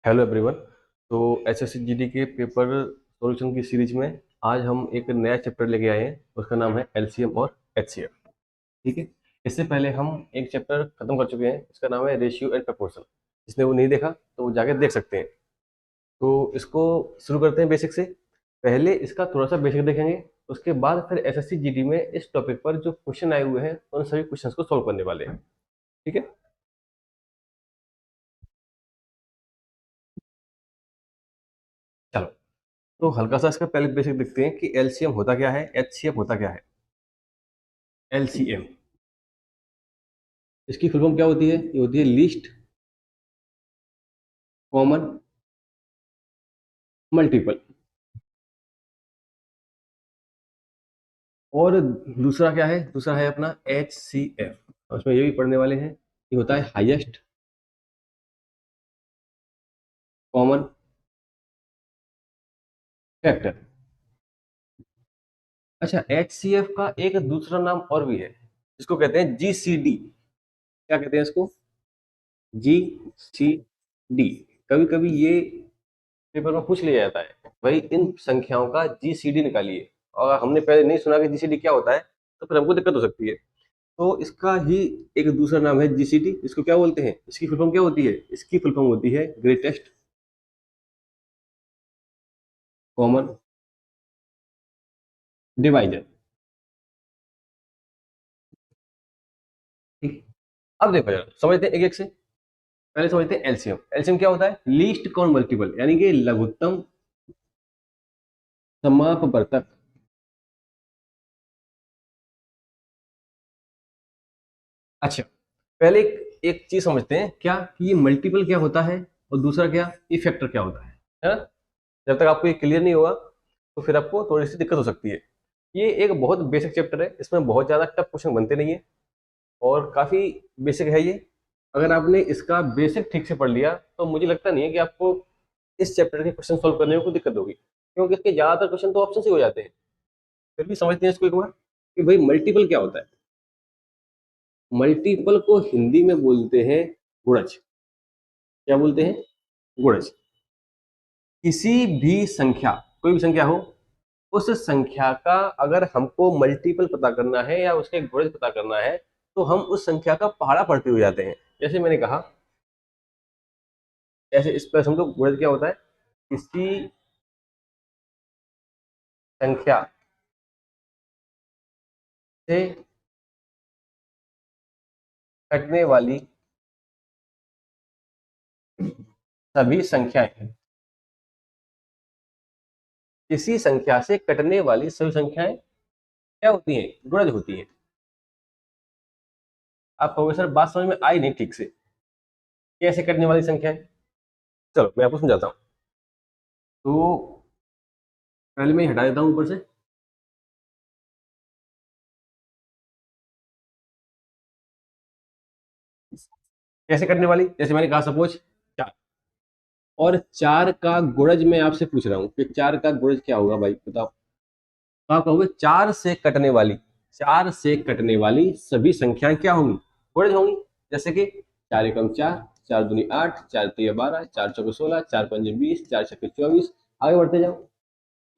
Hello everyone. तो SSC GD के paper solution की सीरीज में आज हम एक नया चैप्टर लेके आए हैं। उसका नाम है एलसीएम और एचसीएफ। ठीक है। इससे पहले हम एक चैप्टर खत्म कर चुके हैं, इसका नाम है रेशियो एंड प्रोपोर्शन। जिसने वो नहीं देखा तो वो जाके देख सकते हैं। तो इसको शुरू करते हैं बेसिक से। पहले इसका थोड़ा सा बेसिक देखेंगे, उसके बाद फिर एसएससी जीडी में इस टॉपिक पर जो क्वेश्चन आए हुए हैं उन सभी क्वेश्चंस को सॉल्व करने वाले हैं। ठीक है। चलो, तो हल्का सा इसका पहले बेसिक देखते हैं कि एलसीएम होता क्या है, एचसीएफ होता क्या है। एलसीएम, इसकी फुल फॉर्म क्या होती है? ये होती है लीस्ट कॉमन मल्टीपल। और दूसरा क्या है? दूसरा है अपना एच सी एफ। उसमें ये भी पढ़ने वाले हैं। ये होता है हाईएस्ट कॉमन फैक्टर। अच्छा, एच सी एफ का एक दूसरा नाम और भी है, इसको कहते हैं जी सी डी। क्या कहते हैं इसको? जी सी डी। कभी कभी ये पेपर में पूछ लिया जाता है, भाई इन संख्याओं का जी सी डी निकालिए। और हमने पहले नहीं सुना कि जी सी डी क्या होता है, तो फिर हमको दिक्कत हो सकती है। तो इसका ही एक दूसरा नाम है जीसीटी। इसको क्या बोलते हैं? इसकी फुल फॉर्म क्या होती है? इसकी फुल फॉर्म होती है ग्रेटेस्ट कॉमन डिवाइजर। ठीक। अब देखो जरा, समझते हैं एक एक से। पहले समझते हैं एलसीएम। एलसीएम क्या होता है? लीस्ट कॉमन मल्टीपल, यानी कि लघुत्तम समापवर्तक। अच्छा, पहले एक चीज समझते हैं क्या कि ये मल्टीपल क्या होता है, और दूसरा क्या, ये फैक्टर क्या होता है ना? जब तक आपको ये क्लियर नहीं होगा तो फिर आपको थोड़ी सी दिक्कत हो सकती है। ये एक बहुत बेसिक चैप्टर है, इसमें बहुत ज्यादा टफ क्वेश्चन बनते नहीं है, और काफी बेसिक है ये। अगर आपने इसका बेसिक ठीक से पढ़ लिया तो मुझे लगता नहीं है कि आपको इस चैप्टर के क्वेश्चन सोल्व करने में कोई दिक्कत होगी, क्योंकि इसके ज्यादातर क्वेश्चन तो ऑप्शन से हो जाते हैं। फिर भी समझते हैं इसको एक बार कि भाई मल्टीपल क्या होता है। मल्टीपल को हिंदी में बोलते हैं गुणज। क्या बोलते हैं? गुणज। किसी भी संख्या, कोई भी संख्या हो, उस संख्या का अगर हमको मल्टीपल पता करना है या उसके गुणज पता करना है, तो हम उस संख्या का पहाड़ा पढ़ते हुए जाते हैं। जैसे मैंने कहा, ऐसे इस पर समझो गुणज क्या होता है। किसी संख्या से कटने वाली सभी संख्याएं, किसी संख्या से कटने वाली सभी संख्याएं क्या होती हैं? गुणज होती हैं। आप कहोगे सर बात समझ में आई नहीं ठीक से, कैसे कटने वाली संख्याएं? चलो मैं आपको समझाता हूँ। तो पहले मैं हटा देता हूँ ऊपर से। कैसे कटने वाली? जैसे मैंने कहा सपोज चार, और चार का गुणज मैं आपसे पूछ रहा हूँ कि चार का गुणज क्या होगा, भाई बताओ। तो आप कहोगे चार से कटने वाली, चार से कटने वाली सभी संख्याएं क्या होंगी? गुणज होंगी। जैसे कि चार एकम चार, चार दूनी आठ, चार तिया बारह, चार चौके सोलह, चार पंजे 20, चार छक्के 24। आगे बढ़ते जाओ।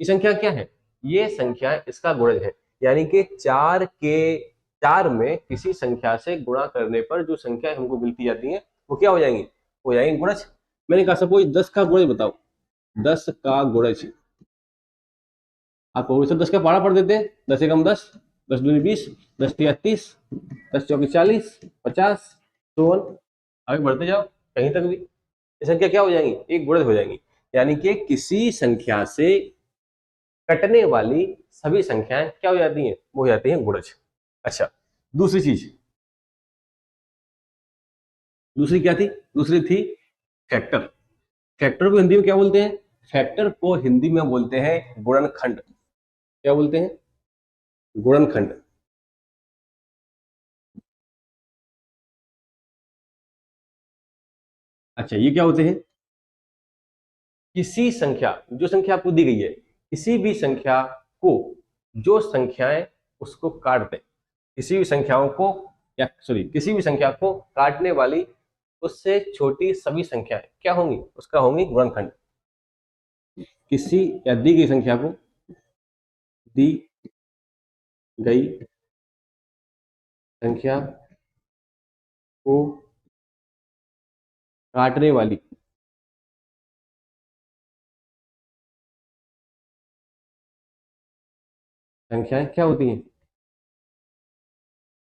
ये संख्या क्या है? ये संख्या इसका गुणज है। यानी कि चार में किसी संख्या से गुणा करने पर जो संख्या हमको मिलती जाती है वो क्या हो जाएंगी? हो जाएंगे गुणज। मैंने कहा सपोज 10 का गुणज बताओ। 10 का गुणज। आप कहोगे सर 10 का पहाड़ा पढ़ देते हैं। 10 एकम 10, 10 दूनी 20, 10 तिया 30, 10 चौके 40, 50, तो आगे बढ़ते जाओ कहीं तक भी ये संख्या क्या हो जाएंगी? एक गुणज हो जाएंगी। यानी कि किसी संख्या से कटने वाली सभी संख्याएं क्या हो जाती हैं? वो हो जाती हैं गुणज। अच्छा, दूसरी चीज, दूसरी क्या थी? दूसरी थी फैक्टर। फैक्टर को हिंदी में क्या बोलते हैं? फैक्टर को हिंदी में बोलते हैं गुणनखंड। क्या बोलते हैं? गुणनखंड। अच्छा, ये क्या होते हैं? किसी संख्या, जो संख्या आपको दी गई है, किसी भी संख्या को, जो संख्याएं उसको काट दें, किसी भी संख्याओं को, या सॉरी किसी भी संख्या को काटने वाली उससे छोटी सभी संख्याएं क्या होंगी, उसका होंगी गुणनखंड। किसी या दी गई संख्या को, दी गई संख्या को काटने वाली संख्याएं क्या होती हैं,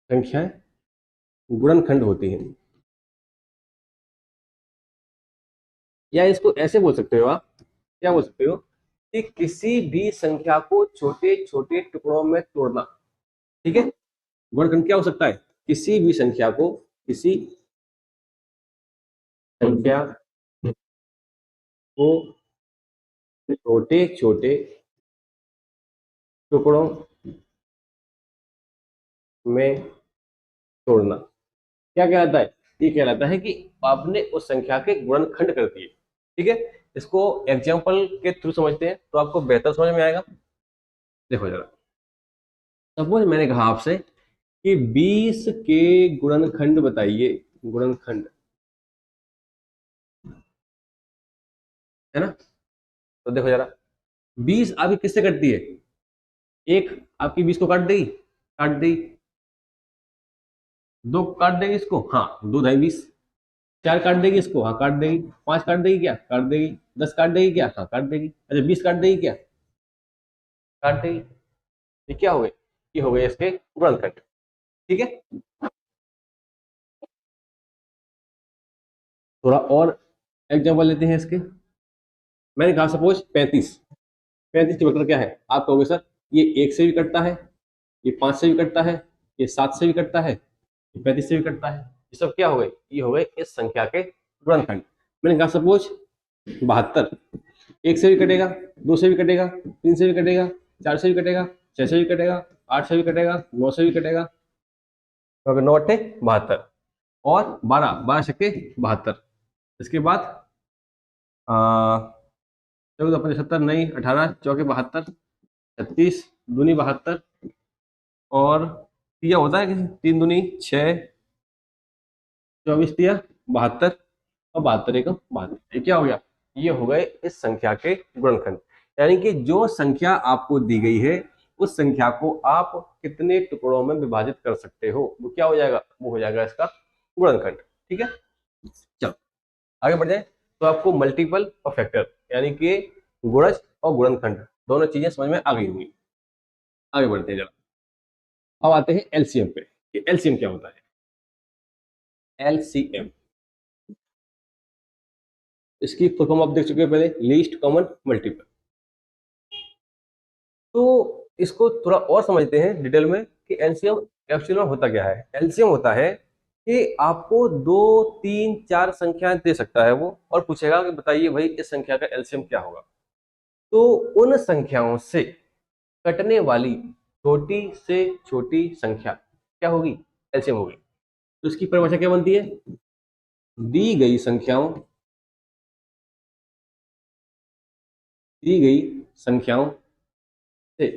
संख्याएं गुणनखंड होती हैं। या इसको ऐसे बोल सकते हो आप, क्या बोल सकते हो कि किसी भी संख्या को छोटे छोटे टुकड़ों में तोड़ना। ठीक है, गुणनखंड क्या हो सकता है, किसी भी संख्या को, किसी संख्या को छोटे छोटे टुकड़ों में तोड़ना क्या कहलाता है, ये कहलाता है कि आपने उस संख्या के गुणनखंड कर दिए। ठीक है, इसको एग्जाम्पल के थ्रू समझते हैं तो आपको बेहतर समझ में आएगा। देखो जरा, सपोज मैंने कहा आपसे कि 20 के गुणनखंड बताइए, गुणनखंड, है ना। तो देखो जरा, 20 आपकी किससे कटती है, एक आपकी 20 को काट देगी, काट देगी। दो काट देगी इसको, हाँ, दो ढाई 20। चार काट देगी इसको, हाँ काट देगी। पांच काट देगी क्या, काट देगी। 10 काट देगी क्या, हाँ काट देगी। अच्छा 20 काट देगी क्या, काट देगी। ये क्या हो गए, ये हो गए इसके गुणनखंड। ठीक है, थोड़ा और एग्जाम्पल लेते हैं इसके। मैंने कहा सपोज 35, 35 के वेक्टर क्या है, आप कहोगे सर ये एक से भी कटता है, ये 5 से भी कटता है, ये 7 से भी कटता है, ये 35 से भी कटता है। ये सब क्या हो गए, ये हो गए इस संख्या के गुणनखंड। मैंने कहा सपोज 72, एक से भी कटेगा, दो से भी कटेगा, तीन से भी कटेगा, चार से भी कटेगा, छह से भी कटेगा, आठ से भी कटेगा, नौ से भी कटेगा। तो अगर 9 अट्ठे 72, और 12, 12 छक्के 72। इसके बाद 14 पंजे 70, नहीं 18 चौके 72, 36 दूनी 72, और तिया होता है कि 3 दूनी 6, 24 तिया 72, और 72 एक 72। ये क्या हो गया, ये हो गए इस संख्या के गुणनखंड। यानी कि जो संख्या आपको दी गई है उस संख्या को आप कितने टुकड़ों में विभाजित कर सकते हो, वो क्या हो जाएगा, वो हो जाएगा इसका गुणनखंड। ठीक है, चलो आगे बढ़ जाए। तो आपको मल्टीपल और फैक्टर यानी कि गुणज और गुणनखंड दोनों चीजें समझ में आ गई होंगी। आगे बढ़ते हैं जरा, अब आते हैं एलसीएम पे कि एलसीएम क्या होता है। एलसीएम, इसकी फुल फॉर्म आप देख चुके हैं पहले, लीस्ट कॉमन मल्टीपल। तो इसको थोड़ा और समझते हैं डिटेल में कि एलसीएम एक्चुअली में होता क्या है। एलसीएम होता है कि आपको दो तीन चार संख्याएं दे सकता है वो, और पूछेगा कि बताइए भाई इस संख्या का एलसीएम क्या होगा। तो उन संख्याओं से कटने वाली छोटी से छोटी संख्या क्या होगी, एलसीएम होगी। तो इसकी परिभाषा क्या बनती है, दी गई संख्याओं, दी गई संख्याओं से,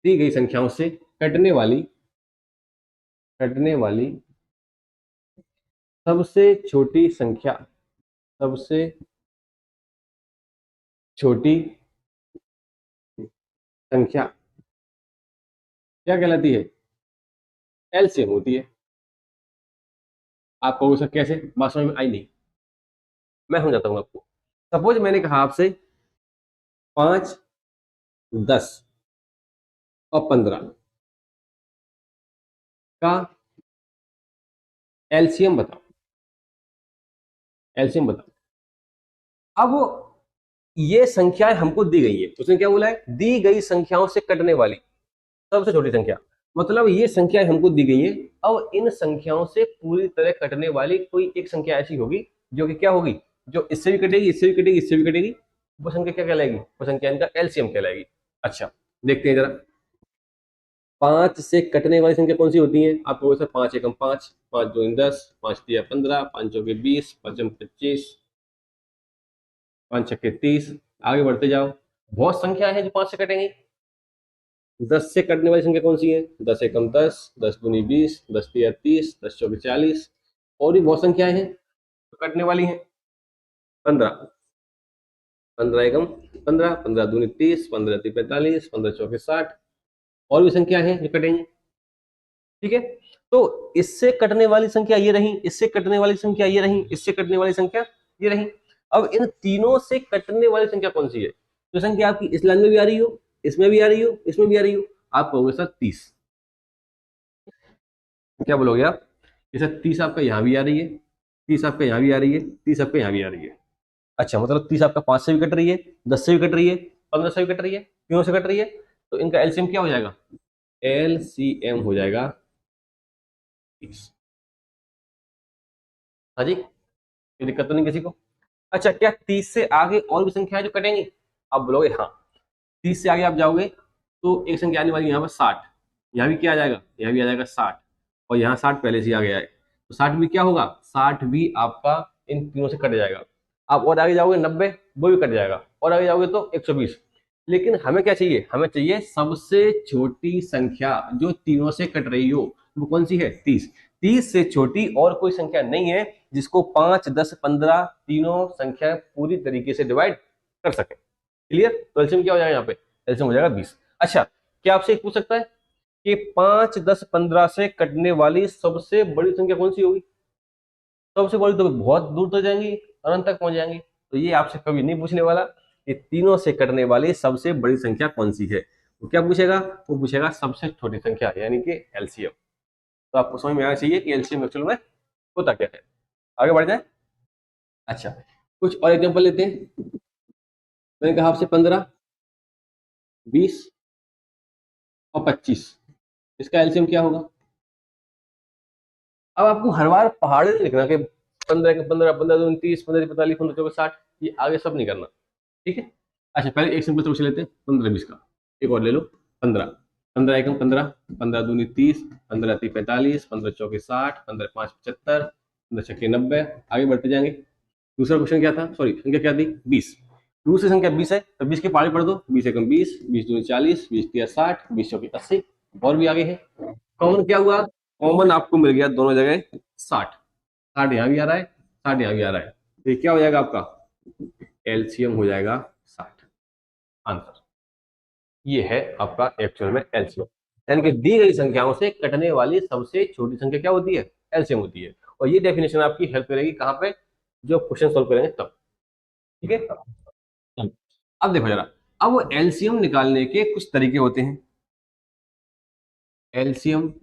दी गई संख्याओं से कटने वाली, कटने वाली सबसे छोटी संख्या, सबसे छोटी संख्या क्या कहलाती है, एलसीएम होती है। आप कहोगे सर कैसे, बात समझ में आई नहीं, मैं समझाता हूं आपको। सपोज मैंने कहा आपसे 5, 10 और 15 का एलसीएम बताओ, एलसीएम बताओ। अब ये संख्याएं हमको दी गई है, उसने क्या बोला है, दी गई संख्याओं से कटने वाली सबसे छोटी संख्या, मतलब ये संख्याएं हमको दी गई है। अब इन संख्याओं से पूरी तरह कटने वाली कोई एक संख्या ऐसी होगी जो कि क्या होगी, जो इससे भी कटेगी, इससे भी कटेगी, इससे भी कटेगी, वो संख्या क्या कहलाएगी, वो संख्या इनका एलसीएम कहलाएगी। अच्छा देखते हैं जरा, 5 से कटने वाली संख्या कौन सी होती है, आप कहोगे सर 5 एकम 5, 5 दूनी 10, 5 तिया 15, 5 चौके 20, 5 25, 5 छक्के 30। आगे बढ़ते जाओ, बहुत संख्या है जो 5 से कटेंगी। 10 से कटने वाली संख्या कौन सी है? 10 एकम 10, 10 दूनी 20, 10 तिया 30, 10 चौके 40, और भी बहुत संख्याएं हैं तो कटने वाली हैं। 15, 15 एकम 15, 15 दूनी 30, 15 ती 45, 15 चौके 60, और भी संख्या है जो कटेंगी। ठीक है, तो इससे कटने वाली संख्या ये रही, इससे कटने वाली संख्या ये रही, इससे कटने वाली संख्या ये रही। अब इन तीनों से कटने वाली संख्या कौन सी है? जो संख्या आपकी इस लाइन में भी आ रही हो, इसमें भी आ रही हो, इसमें भी आ रही हो, आप कहोगे सर 30। क्या बोलोगे आप? ये सर 30 आपका यहाँ भी आ रही है, 30 आपका यहाँ भी आ रही है, 30 आपका यहाँ भी आ रही है। अच्छा, मतलब 30 आपका 5 से भी कट रही है, 10 से भी कट रही है, 15 से भी कट रही है, तीनों से कट रही है, तो इनका एलसीएम क्या हो जाएगा? एलसीएम हो जाएगा 30। हाँ जी, ये दिक्कत तो नहीं किसी को? अच्छा, क्या 30 से आगे और भी संख्या है जो कटेंगी? आप बोलोगे हाँ। 30 से आगे आप जाओगे तो एक संख्या आने वाली यहाँ पर 60, यहाँ भी क्या आ जाएगा? यहाँ भी आ जाएगा 60, और यहाँ 60 पहले से ही आ गया है, तो 60 भी क्या होगा? 60 भी आपका इन तीनों से कट जाएगा। आप और आगे जाओगे 90, वो भी कट जाएगा, और आगे जाओगे तो 120। लेकिन हमें क्या चाहिए? हमें चाहिए सबसे छोटी संख्या जो तीनों से कट रही हो, वो कौन सी है? 30। 30 से छोटी और कोई संख्या नहीं है जिसको 5, 10, 15 तीनों संख्या पूरी तरीके से डिवाइड कर सके। क्लियर? तो एलसीएम क्या हो जाएगा यहाँ पे? एलसीएम हो जाएगा 20। अच्छा, क्या आपसे एक पूछ सकता है कि 5, 10, 15 से कटने वाली सबसे बड़ी संख्या कौन सी होगी? सबसे बड़ी तो बहुत दूर तक जाएंगी, अनंत तक पहुंच जाएंगी, तो ये आपसे कभी नहीं पूछने वाला कि तीनों से कटने वाली सबसे बड़ी संख्या कौन सी है। वो क्या पूछेगा? वो पूछेगा सबसे छोटी संख्या, यानी कि एलसीएम। तो आपको समझ में आना चाहिए कि एलसीएम एक्चुअल में होता क्या है। आगे बढ़ जाए। अच्छा, कुछ और एग्जांपल लेते हैं। मैंने कहा आपसे 15, 20 और 25, इसका एलसीएम क्या होगा? अब आपको हर बार पहाड़ नहीं लिखना कि 15 के 15, 15 दूनी 30, 15 45, 15 चौके 60, ये आगे सब नहीं करना। ठीक है। अच्छा, पहले एक सिंपल सोल्यूशन लेते हैं 15, 20 का। एक और ले लो 15, 15 एकम 15, 15 दूनी 30, 15 ती 45, 15 चौके 60, 15 5 75, 15 छक्के 90। आगे बढ़ते जाएंगे। दूसरा क्वेश्चन क्या था? सॉरी, संख्या क्या थी? 20। दूसरी संख्या 20 है, तो 20 के पहाड़े पढ़ दो। 20 एकम 20, 20 दूनी 40, 20 तिया 60, 20 चौके 80, और भी आगे है। कॉमन क्या हुआ? कॉमन आपको मिल गया दोनों जगह 60। 60 यहाँ भी आ रहा है, 60 यहाँ भी आ रहा है, तो ये क्या हो जाएगा आपका? एलसीएम हो जाएगा 60। आंसर ये है आपका एक्चुअल में एलसीएम, यानी कि दी गई संख्याओं से कटने वाली सबसे छोटी संख्या क्या होती है? एलसीएम होती है। और ये डेफिनेशन आपकी हेल्प करेगी कहाँ पे? जो क्वेश्चन सोल्व करेंगे तब। ठीक है। अब देखो जरा, अब वो एलसीएम निकालने के कुछ तरीके होते हैं। एलसीएम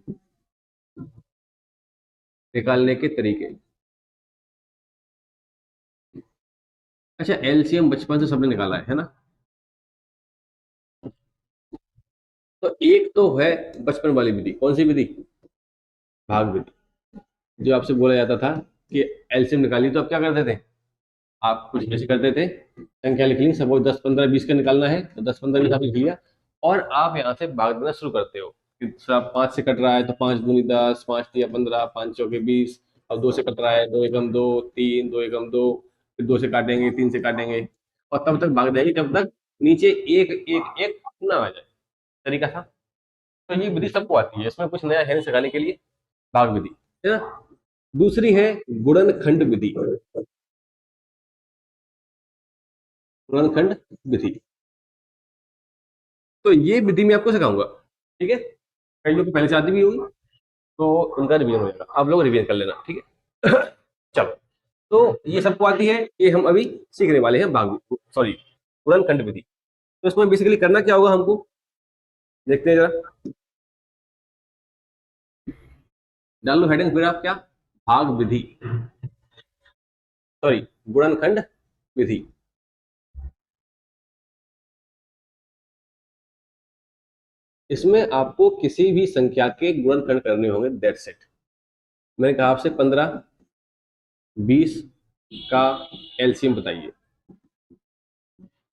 निकालने के तरीके। अच्छा, एलसीएम बचपन से सबने निकाला है ना? तो एक तो है बचपन वाली विधि। कौन सी विधि? भाग विधि। जो आपसे बोला जाता था कि एलसीएम निकाली, तो आप क्या करते थे? आप कुछ ऐसे करते थे, संख्या लिख ली, सपोज 10, 15, 20 का निकालना है, तो 10, 15, 20 आप लिख लिया, और आप यहाँ से भाग देना शुरू करते हो कि सर 5 से कट रहा है तो 5 दूनी 10, 5 तिया 15, 5 चौके 20, और 2 से कट रहा है 2 एकम 2, 3, 2 एकम 2, फिर 2 से काटेंगे, 3 से काटेंगे, और तब तक भाग जाएंगे जब तक नीचे एक एक एक ना आ जाए। तरीका था। तो ये विधि सबको आती है, इसमें कुछ नया है नहीं सिखाने के लिए। भाग विधि है ना। दूसरी है गुणनखंड विधि। गुणनखंड विधि, तो ये विधि मैं आपको सिखाऊंगा। ठीक है। कई लोग को पहले से आती भी होगी, तो उनका रिवीजन हो जाएगा, आप लोग रिवीजन कर लेना। ठीक है। चलो, तो ये सबको आती है, ये हम अभी सीखने वाले हैं भाग, सॉरी, गुणनखंड विधि। तो इसमें बेसिकली करना क्या होगा हमको, देखते हैं जरा। डाल लो हेडिंग फिर आप क्या? भाग विधि, सॉरी, गुणनखंड विधि। इसमें आपको किसी भी संख्या के गुणनखंड करने होंगे, दैट्स इट। मैंने कहा आपसे 15, 20 का एलसीएम बताइए।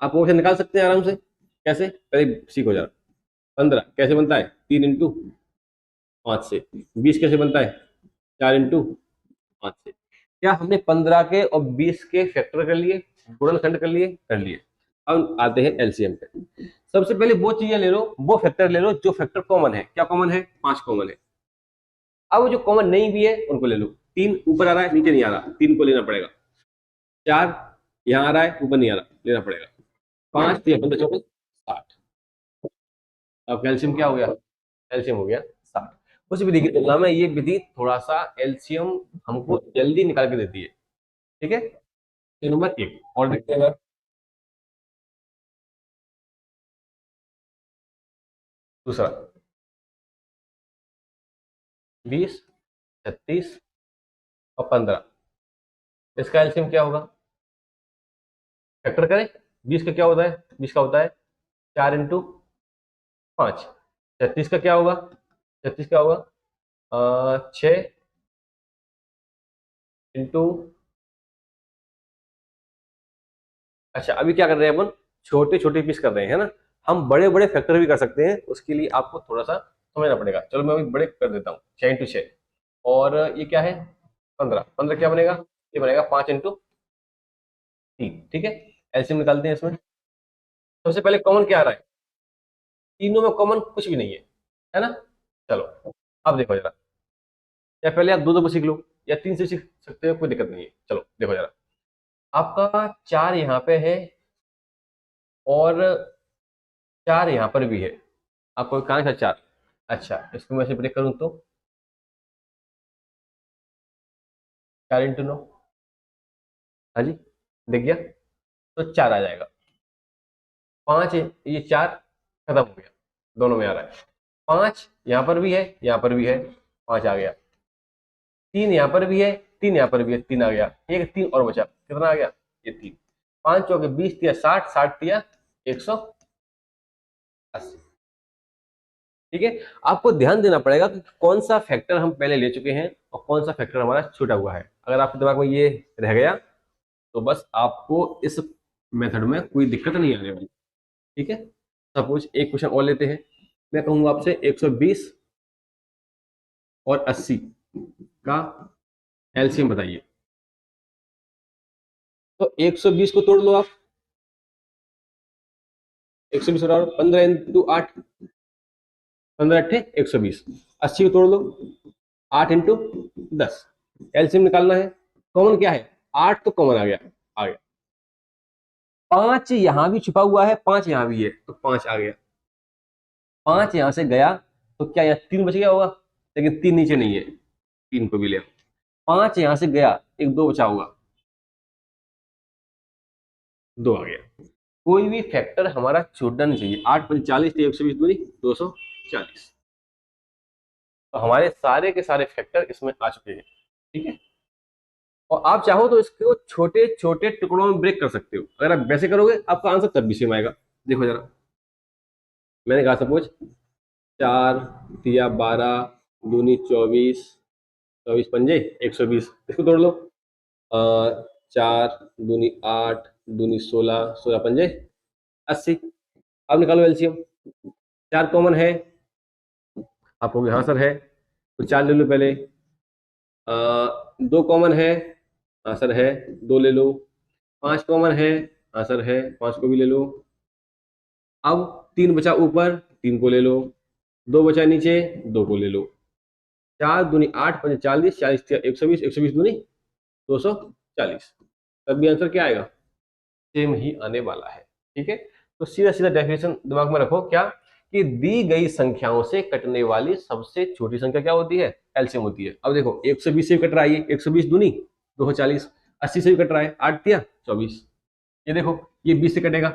आप वो निकाल सकते हैं आराम से। कैसे? पहले सीखो जरा। 15 कैसे बनता है? 3 इंटू 5 से। 20 कैसे बनता है? 4 इंटू 5 से। क्या हमने 15 के और 20 के फैक्टर कर लिए, गुणनखंड कर लिए? कर लिए। अब आते हैं एलसीएम पे। सबसे पहले वो चीजें ले लो, वो फैक्टर ले लो जो फैक्टर कॉमन है। क्या कॉमन है? 5 कॉमन है। अब जो कॉमन नहीं भी है उनको ले लो। 3 ऊपर आ रहा है, नीचे नहीं आ रहा, 3 को लेना पड़ेगा। 4 यहाँ आ रहा है, ऊपर नहीं आ रहा, लेना पड़ेगा। 5 3 15 24 60। अब कैल्शियम क्या हो गया? कैल्शियम हो गया 60। उस विधि की तुलना में ये विधि थोड़ा सा एलसीएम हमको जल्दी निकाल के देती है। ठीक है, ये नंबर 1। और देखते हैं दूसरा। 20 36 और 15, इसका एलसीएम क्या होगा? फैक्टर करें। 20 का क्या होता है? 20 का होता है 4 × 5। 36 का क्या होगा? 36 का होगा 6 × अच्छा, अभी क्या कर रहे हैं अपन? छोटे छोटे पीस कर रहे हैं, है ना। हम बड़े बड़े फैक्टर भी कर सकते हैं, उसके लिए आपको थोड़ा सा समझना पड़ेगा। चलो मैं अभी बड़े कर देता हूँ। 6 × 6 और ये क्या है? 15। 15 क्या बनेगा? ये बनेगा 5 × 3। ठीक है, एलसीएम निकालते हैं इसमें। सबसे पहले कॉमन क्या आ रहा है? तीनों में कॉमन कुछ भी नहीं है ना। चलो अब देखो जरा, या पहले आप 2 2 सीख लो या 3 से सीख सकते हो, कोई दिक्कत नहीं है। चलो देखो जरा, आपका 4 यहाँ पे है और 4 यहाँ पर भी है। आपको कहाँ था 4? अच्छा, इसको मैं ऐसे ब्रेक करूँ तो 4 × 9, हाँ जी, दिख गया। तो 4 आ जाएगा। 5 ये 4 खत्म हो गया, दोनों में आ रहा है। 5 यहाँ पर भी है, यहाँ पर भी है, 5 आ गया। 3 यहाँ पर भी है, 3 यहाँ पर भी है, 3 आ गया। एक 3 और बचा, कितना आ गया? ये 3। 5 चौके 20 तिया 60, 60 तिया 180। ठीक है, आपको ध्यान देना पड़ेगा कि कौन सा फैक्टर हम पहले ले चुके हैं और कौन सा फैक्टर हमारा छूटा हुआ है। अगर आपके दिमाग में ये रह गया तो बस आपको इस मेथड में कोई दिक्कत नहीं आने वाली। ठीक है, सपोज एक क्वेश्चन और लेते हैं। मैं कहूंगा आपसे 120 और 80 का एलसीएम बताइए। तो 120 को तोड़ लो आप। 120 और 15 × 8, 15 8 120। 80 को तोड़ लो, 8 × 10। एलसीएम निकालना है। कॉमन क्या है? 8 तो कॉमन आ गया, आ गया। 5 यहां भी छुपा हुआ है, 5 यहां भी है, तो 5 आ गया। 5 यहां से गया तो क्या यहाँ 3 बच गया होगा? लेकिन 3 नीचे नहीं है, 3 को भी ले। 5 यहां से गया, एक 2 बचा होगा, 2 आ गया। कोई भी फैक्टर हमारा छूटना नहीं चाहिए। 8 × 5 = 40, 120 दूनी 240। तो हमारे सारे के सारे फैक्टर इसमें आ चुके हैं। ठीक है, और आप चाहो तो इसको छोटे छोटे टुकड़ों में ब्रेक कर सकते हो। अगर आप वैसे करोगे आपका आंसर तब भी सेम आएगा। देखो जरा, मैंने कहा सपोज 4 × 12 दूनी 24, 24 पंजे 120। इसको तोड़ लो। 4 दूनी 8 दूनी 16, 16 पंजे 80। अब निकालो एलसीएम। 4 कॉमन है, आप कहोगे हाँ सर है, तो 4 ले लो पहले। 2 कॉमन है, हाँ सर है, 2 ले लो। 5 कॉमन है, हाँ सर है, 5 को भी ले लो। अब 3 बचा ऊपर, 3 को ले लो। 2 बचा नीचे, 2 को ले लो। 4 दूनी 8 5 40, 40 120, 120 दूनी 240। तब भी आंसर क्या आएगा? सेम ही आने वाला है। ठीक है, तो सीधा सीधा डेफिनेशन दिमाग में रखो, क्या कि दी गई संख्याओं से कटने वाली सबसे छोटी संख्या क्या होती है? एलसीएम होती है। अब देखो 120 से भी कट रहा है, 120 दूनी 240। 80 से भी कट रहा है, 8 तिया 24। ये देखो, ये 20 से कटेगा,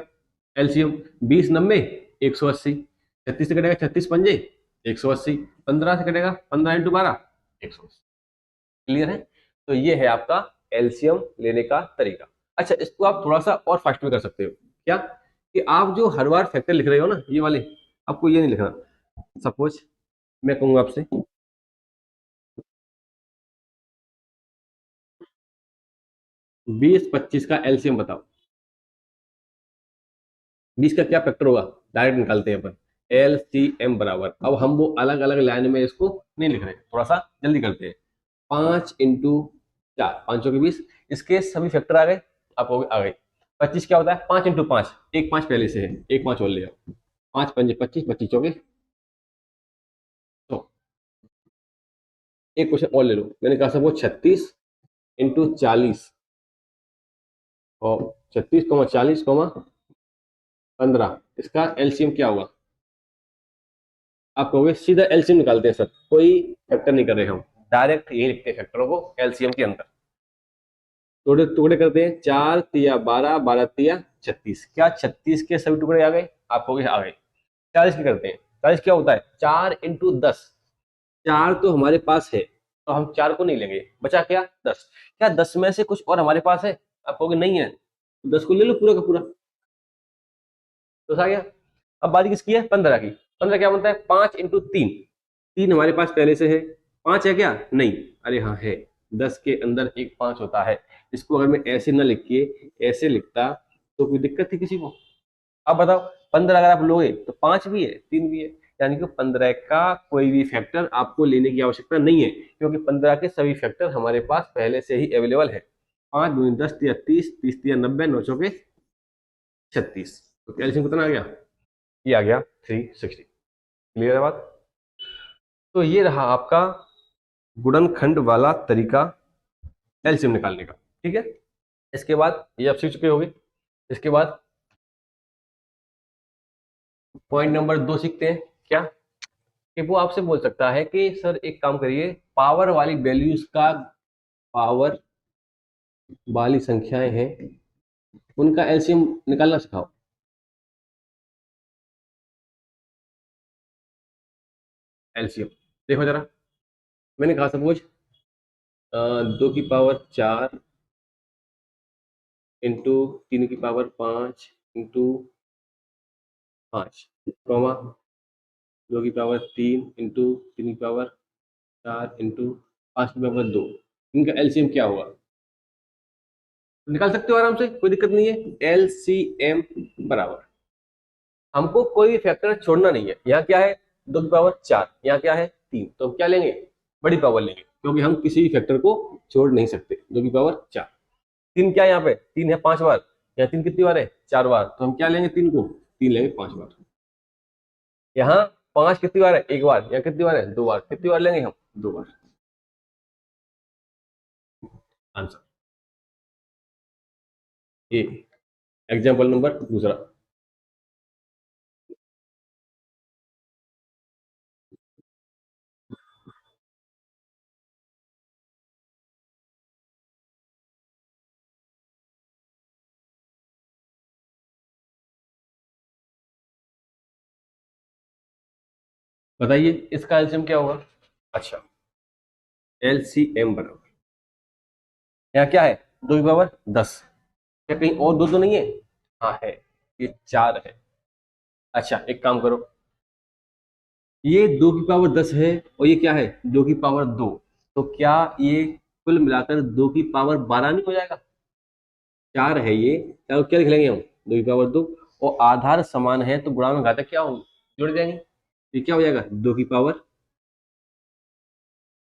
एलसीएम 20 90 180। 36 से कटेगा, 36 पंजे 180। 15 से कटेगा, 15 × 12 180। क्लियर है? तो ये है आपका एलसीएम लेने का तरीका। अच्छा, इसको आप थोड़ा सा और फास्ट में कर सकते हो। क्या कि आप जो हर बार फैक्टर लिख रहे हो ना, ये वाले, आपको ये नहीं लिखना। सपोज मैं कहूंगा आपसे 20 25 का एलसीएम बताओ। 20 का क्या फैक्टर होगा? डायरेक्ट निकालते हैं अपन। एलसीएम बराबर, अब हम वो अलग अलग लाइन में इसको नहीं लिख रहे, थोड़ा सा जल्दी करते हैं। 5 × 4, 5 के 20। इसके सभी फैक्टर आ गए, आप हो गए आ गए। 25 क्या होता है? 5 इंटू 5, एक 5 पहले से है, एक 5 और ले आओ। 5 पंजे 25, 25 चौके। तो एक क्वेश्चन और ले लो, मैंने कहा सपोज 36 इंटू 40 और 36, 40, 15, इसका एलसीएम क्या होगा? आप कहोगे सीधा एलसीएम निकालते हैं सर, कोई फैक्टर नहीं कर रहे हम, डायरेक्ट ये लिखते हैं फैक्टरों को एलसीएम के अंदर। टुकड़े टुकड़े करते हैं, 4 तिया 12, 12 तिया 36। क्या 36 के सभी टुकड़े आ गए? आप कहोगे आ गए। 40 की करते हैं, 40 क्या होता है? 4 इंटू 10। 4 तो हमारे पास है, तो हम 4 को नहीं लेंगे, बचा क्या? 10। क्या 10 में से कुछ और हमारे पास है? आप कहोगे नहीं है, तो 10 को ले लो पूरा का पूरा, तो आ गया। अब बारी किसकी है? 15 की। 15 क्या बनता है? 5 इंटू 3। 3 हमारे पास पहले से है, 5 है क्या? नहीं, अरे हाँ है। 10 के अंदर एक 5 होता है। इसको अगर मैं ऐसे न लिख के ऐसे लिखता तो कोई दिक्कत थी किसी को? अब बताओ, 15 अगर आप लोगे तो 5 भी है, 3 भी है, यानी कि 15 का कोई भी फैक्टर आपको लेने की आवश्यकता नहीं है, क्योंकि 15 के सभी फैक्टर हमारे पास पहले से ही अवेलेबल है। 5 दूनी 10 तिया 30, 30 तिया 90, 9 चौके 36। तो कैल्शियम कितना आ गया? ये आ गया 360। क्लियर है बात? तो ये रहा आपका गुणनखंड वाला तरीका एलसीएम निकालने का। ठीक है, इसके बाद ये आप सीख चुके होंगे। इसके बाद पॉइंट नंबर 2 सीखते हैं। क्या? कि वो आपसे बोल सकता है कि सर एक काम करिए, पावर वाली वैल्यूज का, पावर वाली संख्याएं हैं उनका एलसीएम निकालना सिखाओ। एलसीएम देखो जरा, मैंने कहा सपोज 2 की पावर 4 इंटू 3 की पावर 5 इंटू 5, कॉमा 2 की पावर 3 इंटू 3 की पावर 4 इंटू 5 की पावर 2, इनका एलसीएम क्या होगा? निकाल सकते हो आराम से, कोई दिक्कत नहीं है। एलसीएम बराबर, हमको कोई फैक्टर छोड़ना नहीं है। यहाँ क्या है? 2 की पावर 4, यहाँ क्या है? 3, तो हम क्या लेंगे? बड़ी पावर लेंगे, क्योंकि हम किसी भी फैक्टर को छोड़ नहीं सकते। 2 की पावर 4, 3 क्या है? यहाँ पे 3 है 5 बार, यहाँ 3 कितनी बार है? 4 बार, तो हम क्या लेंगे? 3 को 3 लेंगे 5 बार। यहाँ 5 कितनी बार है? 1 बार, यहाँ कितनी बार है? 2 बार, कितनी बार लेंगे हम? 2 बार। Answer A. एग्जाम्पल नंबर दूसरा, बताइए इसका एलसीएम क्या होगा? अच्छा, एलसीएम बराबर, यहाँ क्या है? 2 की पावर 10। क्या कहीं और दो तो नहीं है? हाँ है, ये 4 है। अच्छा एक काम करो, ये 2 की पावर 10 है और ये क्या है? 2 की पावर 2, तो क्या ये कुल मिलाकर 2 की पावर 12 नहीं हो जाएगा? 4 है ये, क्या क्या लिख लेंगे हम? 2 की पावर 2, और आधार समान है तो गुणा में घातक क्या होंगे? जुड़ जाएंगे। ये क्या हो जाएगा? 2 की पावर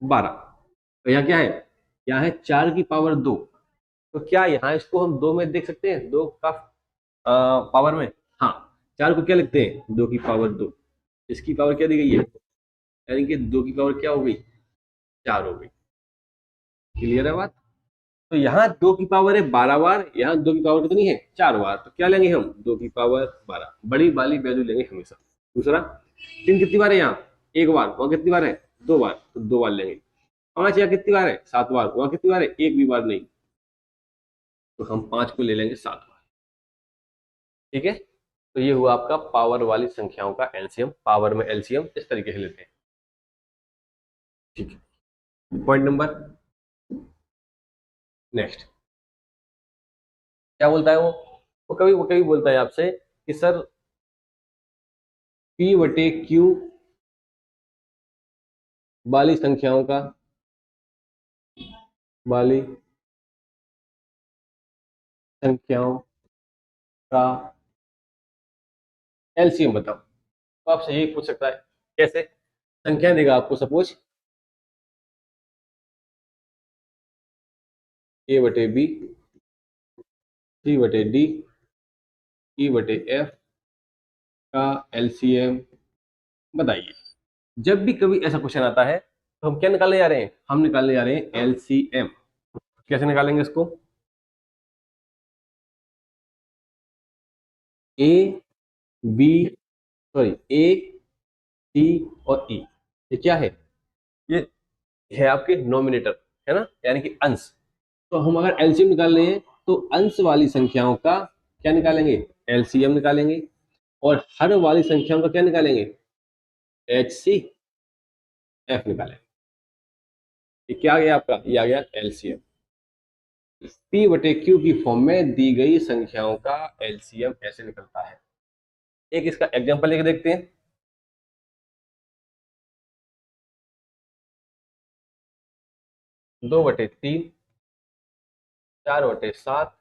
12। तो यहाँ क्या है? यहाँ है 4 की पावर 2, तो क्या यहाँ इसको हम 2 में देख सकते हैं? 2 का पावर में? हाँ, 4 को क्या लिखते हैं? 2 की पावर 2। इसकी पावर क्या दी गई है? यानी कि 2 की पावर क्या हो गई? 4 हो गई। क्लियर है बात? तो यहाँ 2 की पावर है 12 बार, यहाँ 2 की पावर कितनी है? 4 बार, तो क्या लेंगे हम? 2 की पावर 12, बड़ी वाली वैल्यू लेंगे हमेशा। दूसरा, 3 कितनी बार है? यहाँ 1 बार, वहां कितनी बार है? 2 बार, तो 2 बार लेंगे। 5 यहाँ कितनी बार है? 7 बार, वहां कितनी बार है? एक भी बार नहीं, तो हम 5 को ले लेंगे 7 बार। ठीक है, तो ये हुआ आपका पावर वाली संख्याओं का एलसीएम। पावर में एलसीएम इस तरीके से लेते हैं। ठीक है, पॉइंट नंबर नेक्स्ट, क्या बोलता है वो कभी बोलता है आपसे कि सर P/Q वाली संख्याओं का, वाली संख्याओं का एलसीएम बताओ। तो आपसे यही पूछ सकता है। कैसे? संख्या देगा आपको, सपोज A/B C/D E/F का एलसीएम बताइए। जब भी कभी ऐसा क्वेश्चन आता है तो हम क्या निकालने जा रहे हैं, हम निकालने जा रहे हैं एलसीएम। कैसे निकालेंगे इसको, ए बी सॉरी ए सी और ई, ये क्या है, ये है आपके नोमिनेटर, है ना, यानी कि अंश। तो हम अगर एलसीएम निकाल रहे हैं तो अंश वाली संख्याओं का क्या निकालेंगे, एलसीएम निकालेंगे, और हर वाली संख्याओं का क्या निकालेंगे, एचसीएफ निकालेंगे। ये क्या आ गया आपका, ये आ गया एलसीएम। P/Q की फॉर्म में दी गई संख्याओं का एलसीएम ऐसे निकलता है। एक इसका एग्जांपल लेके देखते हैं। 2/3, 4/7,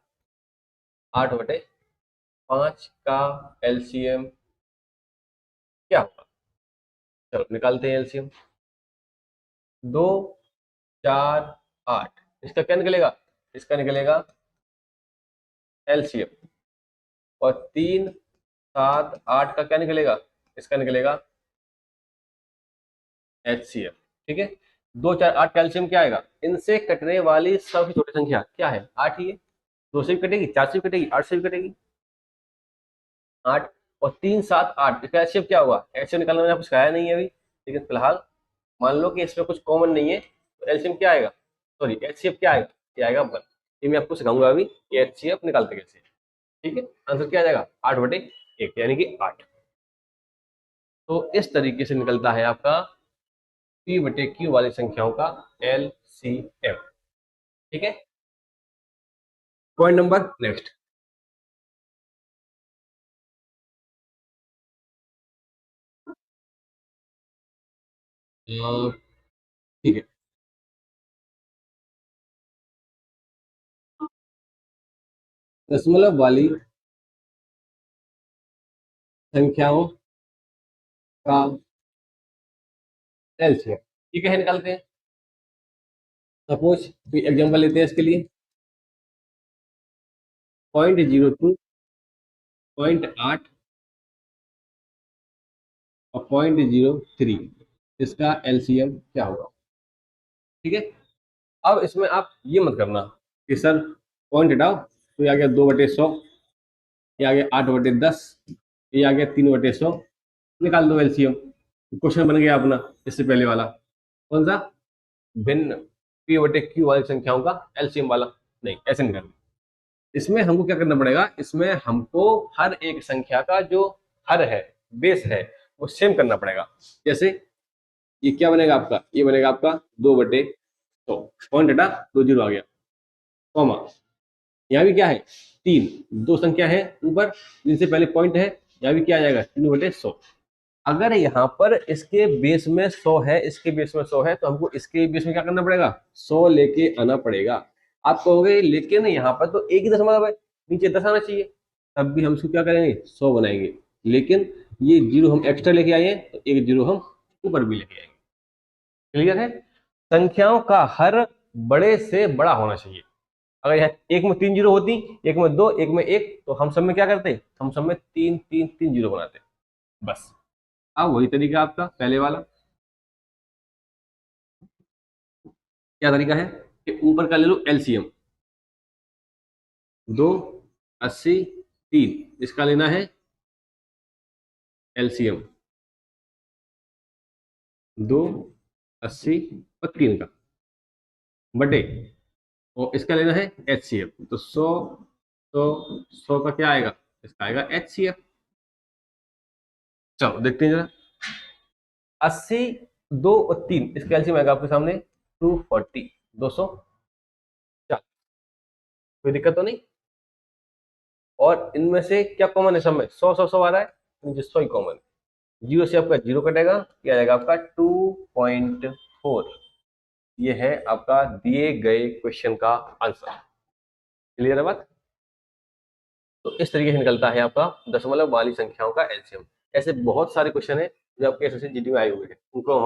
8/5 का एलसीएम क्या होगा। चलो निकालते हैं एलसीएम। 2, 4, 8, इसका क्या निकलेगा, इसका निकलेगा एलसीएम। और 3, 7, 8 का क्या निकलेगा, इसका निकलेगा एचसीएफ। ठीक है, 2, 4, 8 कैल्शियम क्या आएगा, इनसे कटने वाली सबसे छोटी संख्या क्या है, 8 ही है। 2 से भी कटेगी, 4 से भी कटेगी, 8 से भी कटेगी, 8। और 3, 7, 8 इसका एचसीएफ क्या होगा, एचसीएफ निकालना मैंने आपको सिखाया नहीं है अभी, लेकिन फिलहाल मान लो कि इसमें कुछ कॉमन नहीं है, तो एलसीएम क्या आएगा, सॉरी एचसीएफ क्या आएगा, ये आएगा 1। ये मैं आपको सिखाऊंगा अभी कि एचसीएफ निकालते कैसे। ठीक है, आंसर क्या आ जाएगा, 8/1 यानी कि 8। तो इस तरीके से निकलता है आपका P/Q वाली संख्याओं का एलसीएम। ठीक है, पॉइंट नंबर नेक्स्ट। ठीक है, दशमलव वाली संख्याओं का एलसीएम, ठीक है, निकालते हैं। सपोज कोई एग्जांपल लेते हैं इसके लिए, 0.02, 0.8 और 0.03, इसका एलसीएम क्या होगा। ठीक है, अब इसमें आप ये मत करना कि सर पॉइंट हटाओ तो ये आ गया 2/100, ये आ गया 8/10, ये आ गया 3/100, निकाल दो एलसीएम। क्वेश्चन बन गया अपना इससे पहले वाला, कौन सा, भिन्न P/Q वाली संख्याओं का एलसीएम वाला। नहीं, ऐसे नहीं करना। इसमें हमको क्या करना पड़ेगा, इसमें हमको हर एक संख्या का जो हर है, बेस है, वो सेम करना पड़ेगा। जैसे ये क्या बनेगा आपका, ये बनेगा आपका 2/100, पॉइंट हटा, 2 जीरो आ गया, कॉमा, यहाँ भी क्या है, 3, 2 संख्या है ऊपर जिनसे पहले पॉइंट है, यहाँ भी क्या आ जाएगा, 3/100। अगर यहाँ पर इसके बेस में 100 है, इसके बेस में 100 है, तो हमको इसके बेस में क्या करना पड़ेगा, 100 लेके आना पड़ेगा। आप कहोगे लेकिन यहाँ पर तो एक ही दशमलव है, नीचे 10 आना चाहिए, तब भी हम इसको क्या करेंगे, 100 बनाएंगे। लेकिन ये जीरो हम एक्स्ट्रा लेके आए हैं, तो एक जीरो हम ऊपर भी लेके आएंगे। क्लियर है, संख्याओं का हर बड़े से बड़ा होना चाहिए। अगर यहाँ एक में 3 जीरो होती, एक में 2, एक में 1, तो हम सब में क्या करते, हम सब में 3 3 3 जीरो बनाते बस। अब वही तरीका आपका पहले वाला, क्या तरीका है कि ऊपर का ले लो एलसीएम, 2, 80, 3, इसका लेना है एलसीएम, 2, 80 और 3 का बटे, और इसका लेना है एचसीएफ, तो 100, तो 100 का क्या आएगा, इसका आएगा एचसीएफ। चलो देखते हैं जरा, 80, 2 और 3, इसका एलसीएम आएगा आपके सामने 240, 200। कोई दिक्कत तो नहीं, और इनमें से क्या कॉमन है, सब में 100 100 100 आ रहा है, तो नीचे 100 ही कॉमन है। जीरो से आपका जीरो कटेगा, क्या आएगा आपका 2.4। ये है आपका दिए गए क्वेश्चन का आंसर। क्लियर है बात। तो इस तरीके से निकलता है आपका दशमलव वाली संख्याओं का एलसीएम। ऐसे बहुत सारे क्वेश्चन है जो आपके एसएससी जीडी में आए हुए हैं, उनको हम